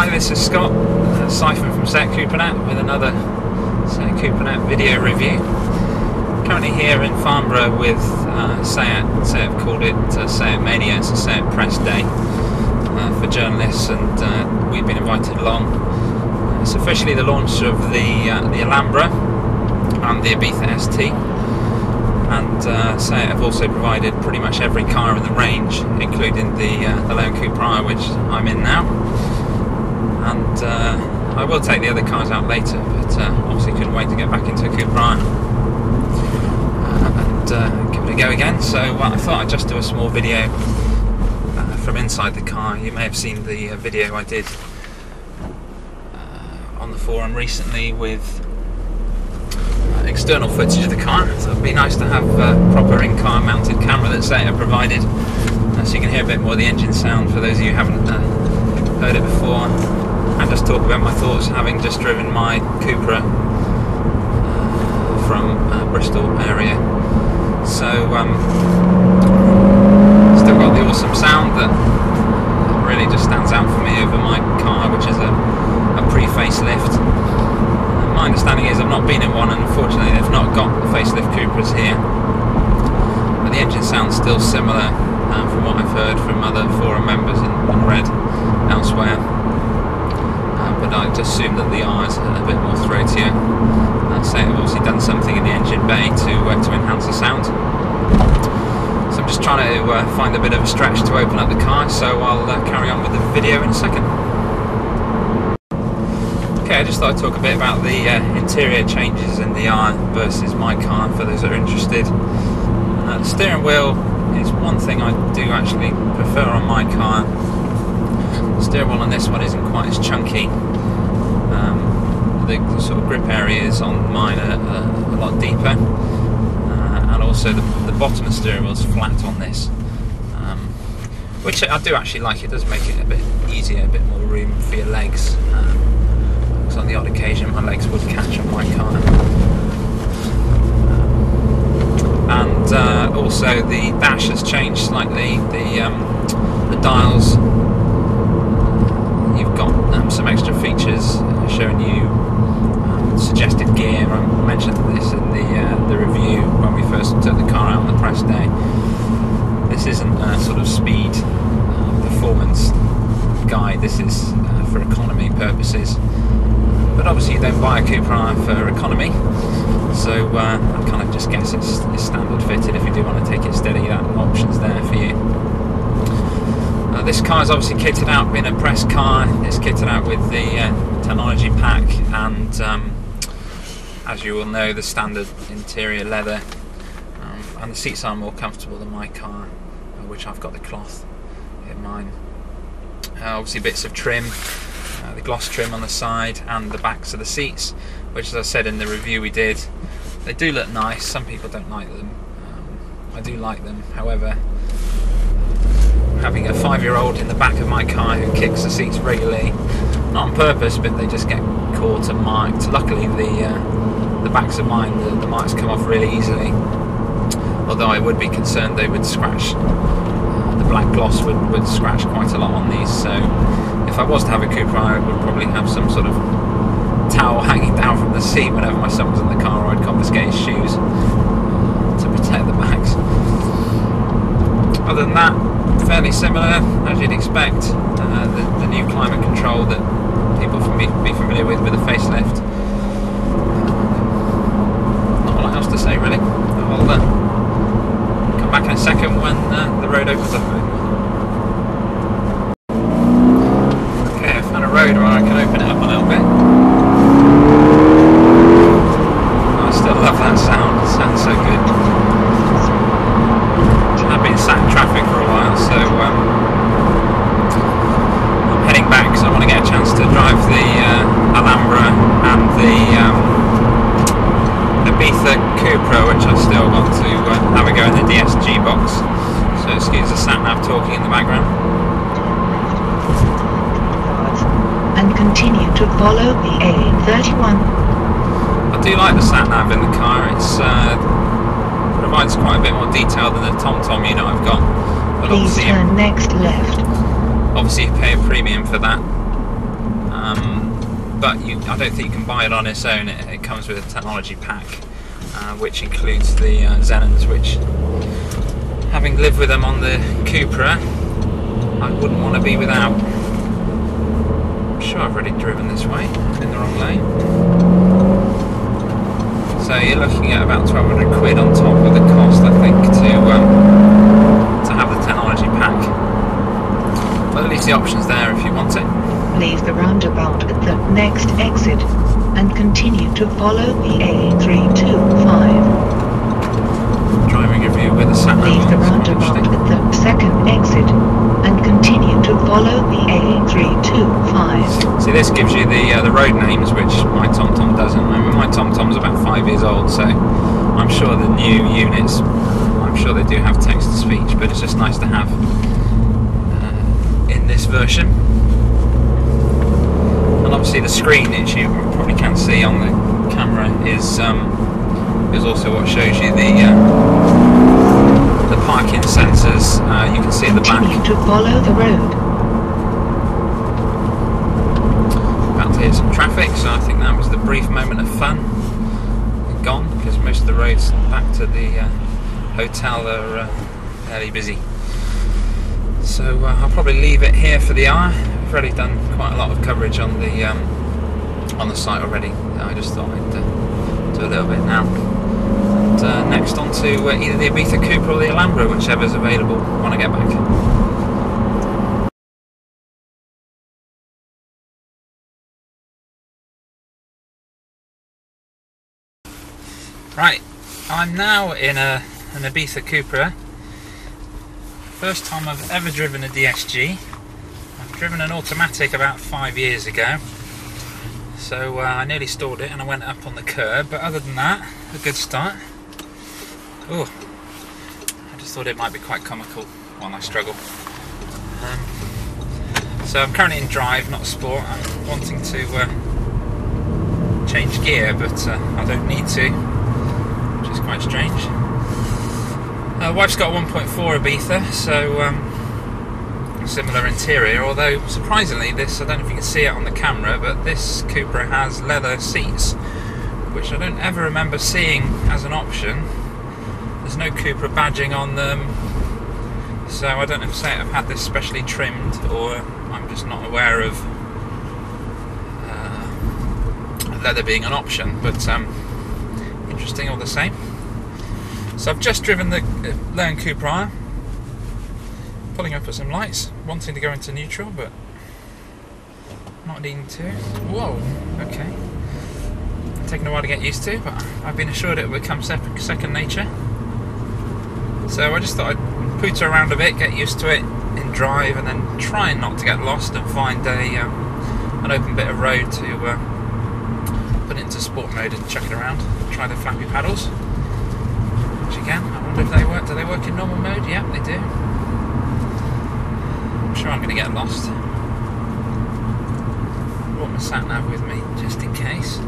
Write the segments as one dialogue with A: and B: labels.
A: Hi, this is Scott, Siphon from SEAT-CUPRA-NET with another SEAT-CUPRA-NET video review. Currently here in Farnborough with SEAT. SEAT have called it SEAT Mania. It's a SEAT press day for journalists, and we've been invited along. It's officially the launch of the Alhambra and the Ibiza ST, and SEAT have also provided pretty much every car in the range, including the lone Cupra, which I'm in now. And I will take the other cars out later, but obviously couldn't wait to get back into a Cupra and give it a go again. So I thought I'd just do a small video from inside the car. You may have seen the video I did on the forum recently with external footage of the car. So it'd be nice to have a proper in-car mounted camera that SEAT have provided, so you can hear a bit more of the engine sound for those of you who haven't heard it before, and just talk about my thoughts, having just driven my Cupra from Bristol area. So still got the awesome sound that really just stands out for me over my car, which is a pre-facelift. My understanding is I've not been in one, and unfortunately they've not got the facelift Cupras here, but the engine sounds still similar from what I've heard from other forum members and read elsewhere. But I just assume that the R is a bit more throatier. I'd say I've obviously done something in the engine bay to enhance the sound. So I'm just trying to find a bit of a stretch to open up the car, so I'll carry on with the video in a second. Okay, I just thought I'd talk a bit about the interior changes in the R versus my car for those that are interested. The steering wheel is one thing I do actually prefer on my car. The steering wheel on this one isn't quite as chunky. The sort of grip areas on mine are a lot deeper, and also the bottom of the steering wheel is flat on this, which I do actually like. It does make it a bit easier, a bit more room for your legs. Because on the odd occasion my legs would catch on my car. And also the dash has changed slightly. The dials, you've got some extra features showing you suggested gear. I mentioned this in the review when we first took the car out on the press day. This isn't a sort of speed performance guide. This is for economy purposes. But obviously you don't buy a Cupra for economy, so I kind of just guess it's standard fitted. If you do want to take it steady, that option's there for you. This car is obviously kitted out, being a press car. It's kitted out with the technology pack, and as you will know, the standard interior leather, and the seats are more comfortable than my car, which I've got the cloth in mine. Obviously bits of trim, the gloss trim on the side and the backs of the seats, which, as I said in the review we did, they do look nice. Some people don't like them. I do like them. However, having a 5-year-old in the back of my car who kicks the seats regularly, not on purpose, but they just get caught and marked. Luckily the backs of mine, the marks come off really easily, although I would be concerned they would scratch. The black gloss would scratch quite a lot on these, so if I was to have a Cupra, I would probably have some sort of towel hanging down from the seat whenever my son was in the car, or I'd confiscate his shoes to protect the backs. Other than that, fairly similar, as you'd expect. The new climate control that people be familiar with the facelift. Not a lot else to say really. I'll come back in a second when the road opens up a bit. Okay, I found a road where I can open it up a little bit. I still love that sound. It sounds so good. I've been sat in traffic for a while, so I'm heading back because I want to get a chance to drive the Alhambra and the Ibiza Cupra, which I've still got to have a go in the DSG box. So excuse the sat-nav talking in the background.
B: And continue to follow the A31.
A: I do like the sat-nav in the car. It's provides quite a bit more detail than the TomTom unit I've got. But
B: please turn next left.
A: Obviously you pay a premium for that. but I don't think you can buy it on its own. It comes with a technology pack, which includes the Xenons, which, having lived with them on the Cupra, I wouldn't want to be without. I'm sure I've already driven this way, I'm in the wrong lane. So you're looking at about 1,200 quid on top of the cost, I think, to have the technology pack. But at least the option's there if you want it.
B: Leave the roundabout at the next exit and continue to follow the A325.
A: Driving review with a sat-nav.
B: Leave the roundabout at the second exit and continue to follow the A325.
A: See, this gives you the road names, which my TomTom doesn't. I mean, my TomTom's about 5 years old, so I'm sure the new units, I'm sure they do have text-to-speech, but it's just nice to have in this version. And obviously the screen, which you probably can't see on the camera, is also what shows you the parking sensors. You can see at the back.
B: Continue to follow the road.
A: About to hit some traffic, so I think that was the brief moment of fun. Gone, because most of the roads back to the hotel are fairly busy. So I'll probably leave it here for the hour. I've already done quite a lot of coverage on the site already. I just thought I'd do a little bit now. And next on to either the Ibiza Cupra or the Alhambra, whichever's available when I get back. Right, I'm now in an Ibiza Cupra. First time I've ever driven a DSG. I've driven an automatic about 5 years ago, so I nearly stalled it and I went up on the curb, but other than that, a good start. Oh, I just thought it might be quite comical while I struggle. So I'm currently in drive, not sport. I'm wanting to change gear, but I don't need to, which is quite strange. Wife's got a 1.4 Ibiza, so similar interior, although surprisingly this, I don't know if you can see it on the camera, but this Cupra has leather seats, which I don't ever remember seeing as an option. There's no Cupra badging on them, so I don't know if I've had this specially trimmed, or I'm just not aware of leather being an option, but interesting all the same. So I've just driven the Learn Cupra, pulling up at some lights, wanting to go into neutral, but not needing to. Whoa, okay. Taking a while to get used to, but I've been assured it will become second nature. So I just thought I'd pooter around a bit, get used to it in drive, and then try not to get lost and find an open bit of road to put it into sport mode and chuck it around. Try the flappy paddles. Again, I wonder if they work. Do they work in normal mode? Yeah, they do. I'm sure I'm going to get lost. Brought my sat-nav with me, just in case.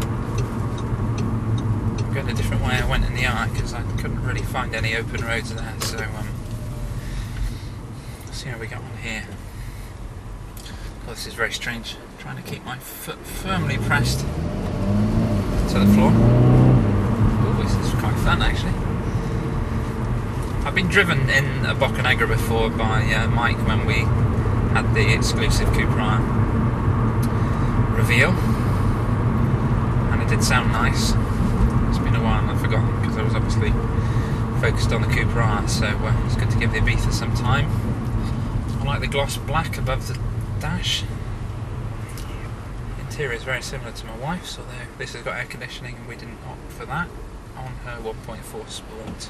A: I'm going a different way I went in the eye, because I couldn't really find any open roads there, so let's see how we got on here. Oh, this is very strange. I'm trying to keep my foot firmly pressed to the floor. Oh, this is quite fun, actually. I've been driven in a Boccanegra before by Mike when we had the exclusive Cupra reveal, and it did sound nice. It's been a while and I've forgotten, because I was obviously focused on the Cupra, so it's good to give the Ibiza some time. I like the gloss black above the dash. The interior is very similar to my wife's, although this has got air conditioning and we didn't opt for that on her 1.4 Sport.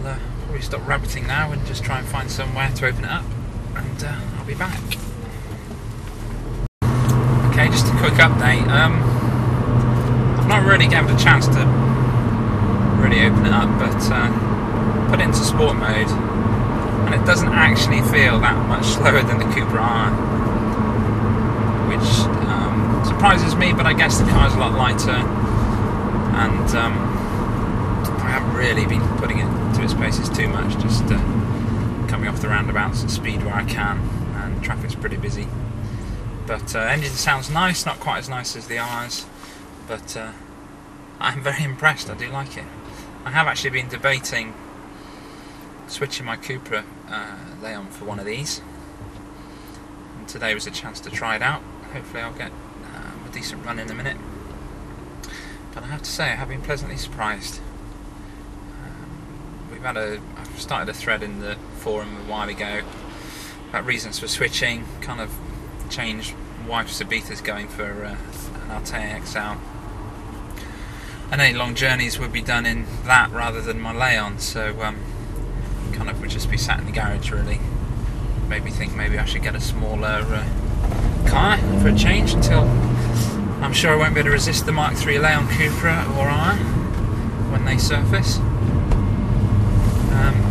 A: I'll probably stop rabbiting now and just try and find somewhere to open it up, and I'll be back. Okay, just a quick update. I've not really given it a chance to really open it up, but put it into sport mode, and it doesn't actually feel that much slower than the Cupra R, which surprises me, but I guess the car's a lot lighter, and I haven't really been putting it to its paces too much, just coming off the roundabouts at speed where I can. and traffic's pretty busy. But engine sounds nice, not quite as nice as the R's, but I'm very impressed. I do like it. I have actually been debating switching my Cupra Leon for one of these, and today was a chance to try it out. Hopefully I'll get a decent run in a minute. But I have to say, I have been pleasantly surprised. I've started a thread in the forum a while ago about reasons for switching, kind of changed wife's Ibiza's going for an Altea XL. And any long journeys would be done in that rather than my Leon, so kind of would just be sat in the garage really. Made me think maybe I should get a smaller car for a change until I'm sure I won't be able to resist the Mark III Leon Cupra or R when they surface.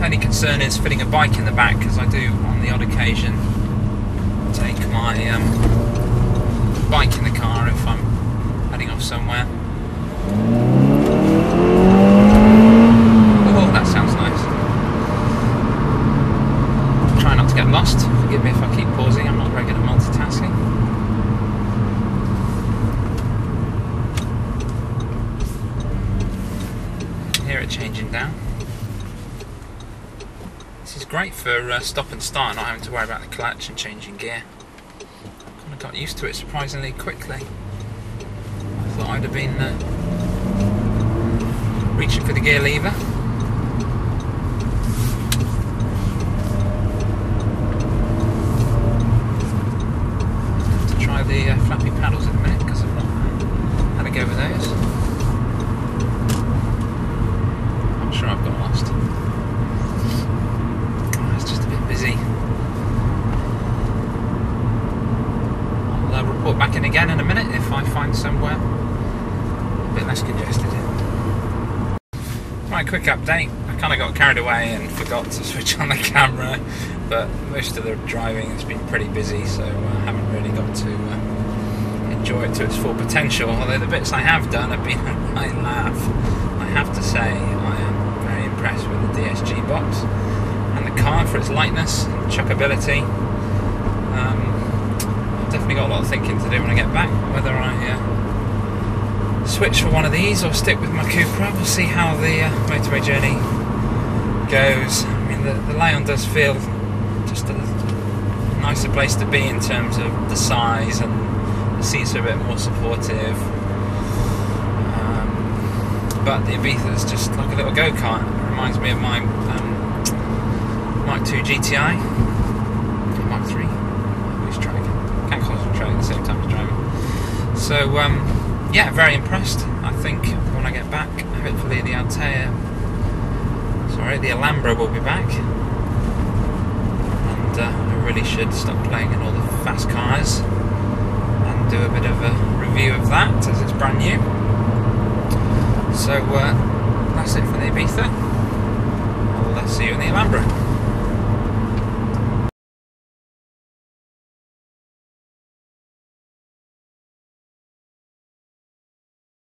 A: Only concern is fitting a bike in the back, because I do on the odd occasion take my bike in the car if I'm heading off somewhere. Oh, that sounds nice. Try not to get lost. Forgive me if I keep pausing, I'm not very good at multitasking. Hear it changing down. This is great for stop and start, not having to worry about the clutch and changing gear. I kind of got used to it surprisingly quickly. I thought I'd have been reaching for the gear lever. To try the flappy paddles in a minute, because I've not had a go with those. I'm sure I've got lost. Busy. I'll report back in again in a minute if I find somewhere a bit less congested. Right, quick update. I kind of got carried away and forgot to switch on the camera, but most of the driving has been pretty busy, so I haven't really got to enjoy it to its full potential, although the bits I have done have been a right laugh. I have to say, I am very impressed with the DSG box and the car for its lightness and chuckability. I've definitely got a lot of thinking to do when I get back, whether I switch for one of these or stick with my Cupra. We'll see how the motorway journey goes. I mean, the Leon does feel just a nicer place to be in terms of the size, and the seats are a bit more supportive. But the Ibiza is just like a little go-kart. It reminds me of my Mark II GTI, Mark III, who's driving? Can't concentrate at the same time as driving. So, yeah, very impressed. I think when I get back, hopefully the Alhambra will be back, and I really should stop playing in all the fast cars and do a bit of a review of that, as it's brand new. So, that's it for the Ibiza. I'll see you in the Alhambra.